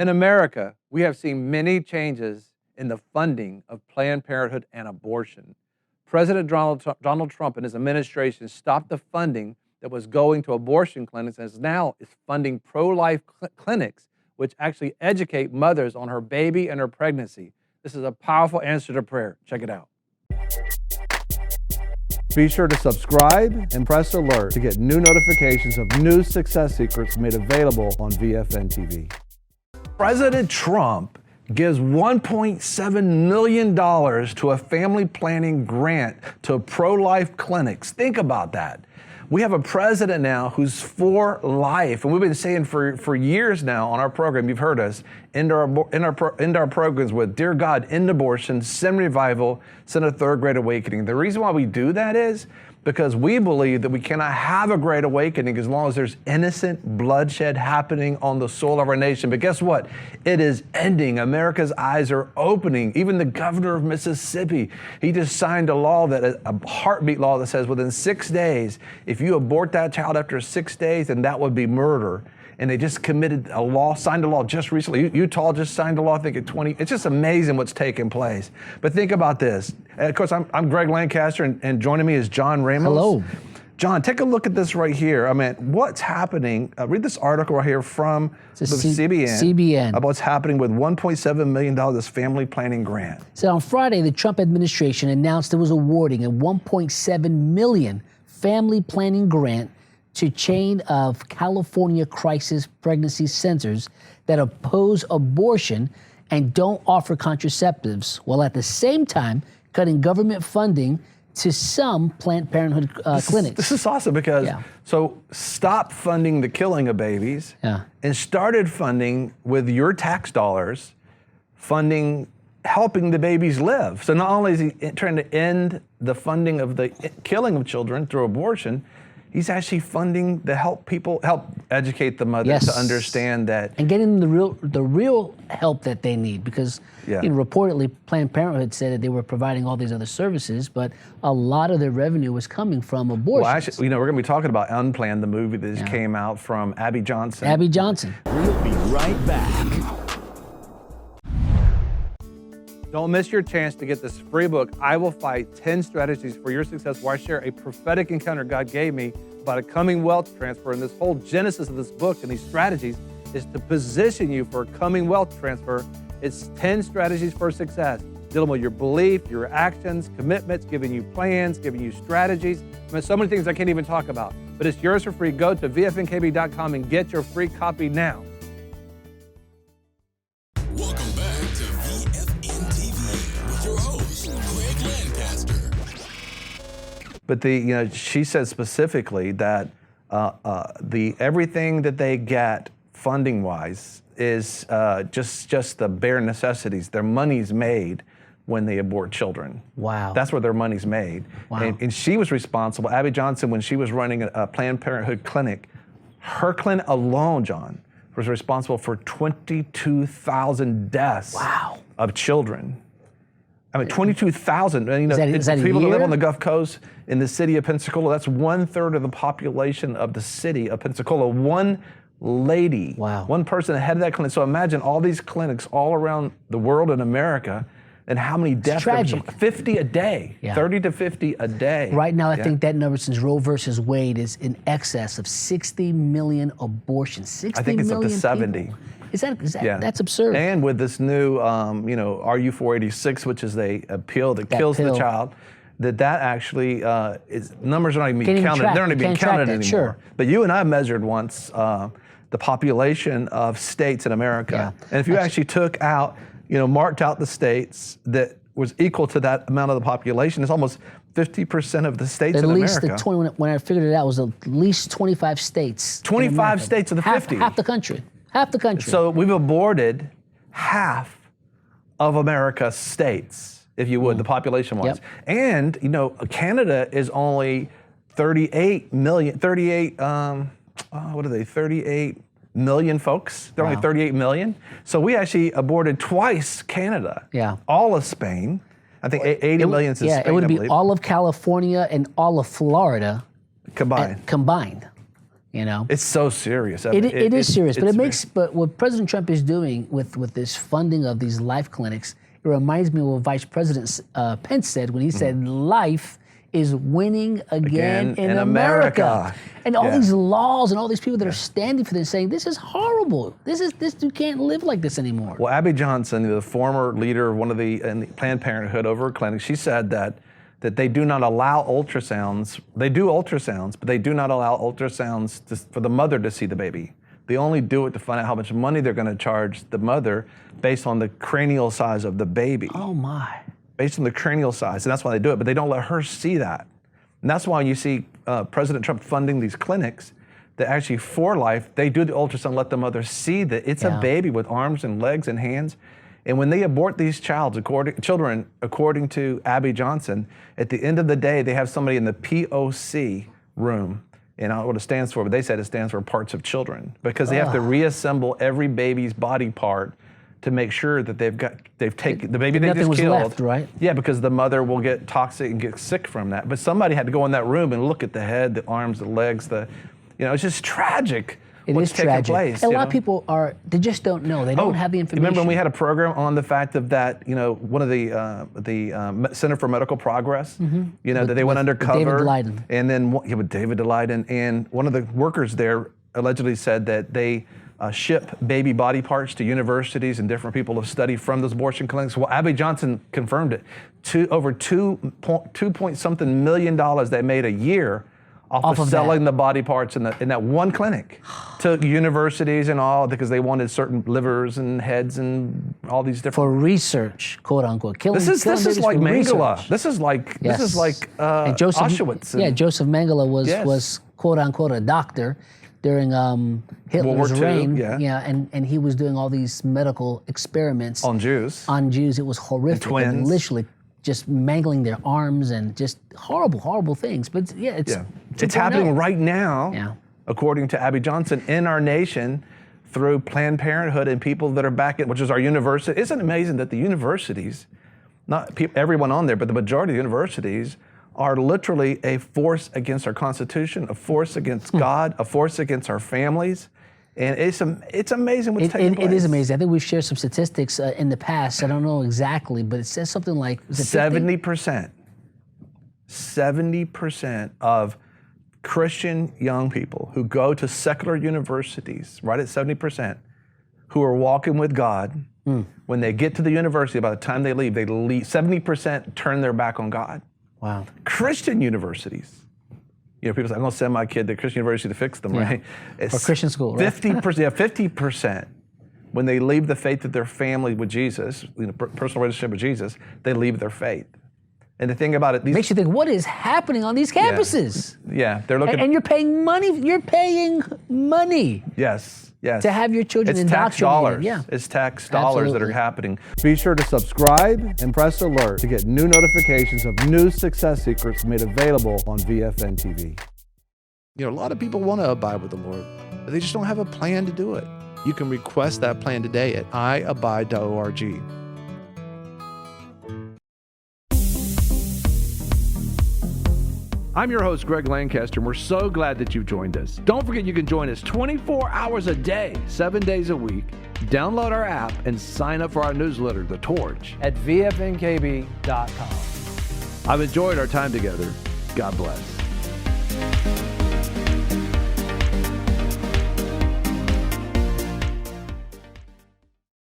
In America, we have seen many changes in the funding of Planned Parenthood and abortion. President Donald Trump and his administration stopped the funding that was going to abortion clinics and now is funding pro-life clinics, which actually educate mothers on her baby and her pregnancy. This is a powerful answer to prayer. Check it out. Be sure to subscribe and press alert to get new notifications of new success secrets made available on VFN TV. President Trump gives $1.7 million to a family planning grant to pro-life clinics. Think about that. We have a president now who's for life, and we've been saying for years now on our program, you've heard us, end our programs with Dear God, end abortion, send revival, send a third great awakening. The reason why we do that is because we believe that we cannot have a great awakening as long as there's innocent bloodshed happening on the soil of our nation. But guess what? It is ending. America's eyes are opening. Even the governor of Mississippi, he just signed a law, a heartbeat law that says within 6 days, if you abort that child after 6 days, then that would be murder. And they just committed a law, signed a law just recently. Utah just signed a law, I think at 20. It's just amazing what's taking place. But think about this. And of course, I'm Greg Lancaster, and joining me is John Ramos. Hello. John, take a look at this right here. I mean, what's happening? Read this article right here from CBN about what's happening with $1.7 million, this family planning grant. So on Friday, the Trump administration announced it was awarding a $1.7 million family planning grant to a chain of California crisis pregnancy centers that oppose abortion and don't offer contraceptives, while at the same time cutting government funding to some Planned Parenthood clinics. This is awesome because, so stop funding the killing of babies and started funding with your tax dollars, funding helping the babies live. So not only is he trying to end the funding of the killing of children through abortion, he's actually funding to help educate the mother to understand that. And getting them the real help that they need, because reportedly Planned Parenthood said that they were providing all these other services, but a lot of their revenue was coming from abortion. Well, actually, we're going to be talking about Unplanned, the movie that just came out from Abby Johnson. Abby Johnson. We'll be right back. Don't miss your chance to get this free book, I Will Fight 10 Strategies for Your Success, where I share a prophetic encounter God gave me about a coming wealth transfer. And this whole genesis of this book and these strategies is to position you for a coming wealth transfer. It's 10 strategies for success, dealing with your belief, your actions, commitments, giving you plans, giving you strategies. I mean, so many things I can't even talk about, but it's yours for free. Go to vfnkb.com and get your free copy now. Welcome back to VFN TV with your host, Greg Lancaster. But she said specifically that everything that they get funding-wise is just the bare necessities. Their money's made when they abort children. Wow. That's where their money's made. Wow. And she was responsible, Abby Johnson, when she was running a Planned Parenthood clinic, her clinic alone, John, was responsible for 22,000 deaths of children. I mean, 22,000. Is that people a that live year? on the Gulf Coast in the city of Pensacola, that's 1/3 of the population of the city of Pensacola. One lady, one person head of that clinic. So imagine all these clinics all around the world in America, and how many deaths? Tragic. 50 a day, 30 to 50 a day. Right now, I think that number since Roe versus Wade is in excess of 60 million abortions. 60 I think it's up to 70. People. Is that that's absurd. And with this new, RU-486, which is the appeal that kills the child, that actually numbers are not even being counted. They're not even being counted anymore. Sure. But you and I measured once the population of states in America, and if you actually took out, marked out the states that was equal to that amount of the population, it's almost 50% of the states in America. At least when I figured it out, it was at least 25 states. 25 states of the 50. Half the country. Half the country. So we've aborted half of America's states, if you would, the population-wise. And, Canada is only 38 million folks. They're only 38 million. So we actually aborted twice Canada. All of Spain. I think 80 million is Spain, it would be all of California and all of Florida. Combined. You know, It's so serious. it is serious, but it's what President Trump is doing with this funding of these life clinics, it reminds me of what Vice President Pence said when he said life is winning again in America. And all these laws and all these people that are standing for this saying, this is horrible. You can't live like this anymore. Well, Abby Johnson, the former leader of one of the Planned Parenthood over clinics, she said that they do not allow ultrasounds. They do ultrasounds, but they do not allow ultrasounds for the mother to see the baby. They only do it to find out how much money they're going to charge the mother based on the cranial size of the baby. Oh my. Based on the cranial size, and that's why they do it, but they don't let her see that. And that's why you see President Trump funding these clinics that actually, for life, they do the ultrasound, let the mother see that it's a baby with arms and legs and hands. And when they abort these children, according to Abby Johnson, at the end of the day, they have somebody in the POC room. And I don't know what it stands for, but they said it stands for parts of children, because they have to reassemble every baby's body part to make sure that they've taken the baby they just killed. Left, right? Yeah, because the mother will get toxic and get sick from that. But somebody had to go in that room and look at the head, the arms, the legs, it's just tragic. What's taking place. A lot of people they just don't know. They don't have the information. Remember when we had a program on the fact of that, one of the Center for Medical Progress, that they went undercover. David Daleiden. And then, with David Daleiden, and one of the workers there allegedly said that they ship baby body parts to universities and different people to study from those abortion clinics. Well, Abby Johnson confirmed it. Over $2.something million they made a year off of selling the body parts in that one clinic to universities and all, because they wanted certain livers and heads and all these different. For research, quote unquote. This is like Mengele. This is like Auschwitz. Joseph Mengele was quote unquote a doctor during Hitler's reign. And he was doing all these medical experiments on Jews. It was horrific. And twins. And literally just mangling their arms and just horrible things. But it's happening right now, according to Abby Johnson, in our nation through Planned Parenthood and people that are backing, which is our university. Isn't it amazing that the universities, not everyone on there, but the majority of the universities are literally a force against our Constitution, a force against God, a force against our families. And it's amazing what's taking place. It is amazing. I think we've shared some statistics in the past. I don't know exactly, but it says something like 70%. 70% of Christian young people who go to secular universities, right at 70%, who are walking with God, when they get to the university, by the time they leave, 70% turn their back on God. Wow. Christian universities. People say, I'm going to send my kid to Christian university to fix them, right? Or Christian school, right? 50%. When they leave the faith of their family with Jesus, personal relationship with Jesus, they leave their faith. And the thing about it, makes you think, what is happening on these campuses? Yeah, they're looking. And you're paying money. You're paying money. Yes. To have your children indoctrinated. Tax dollars. It's tax dollars that are happening. Be sure to subscribe and press alert to get new notifications of new success secrets made available on VFN TV. A lot of people want to abide with the Lord, but they just don't have a plan to do it. You can request that plan today at iabide.org. I'm your host, Greg Lancaster, and we're so glad that you've joined us. Don't forget you can join us 24 hours a day, 7 days a week. Download our app and sign up for our newsletter, The Torch, at vfnkb.com. I've enjoyed our time together. God bless.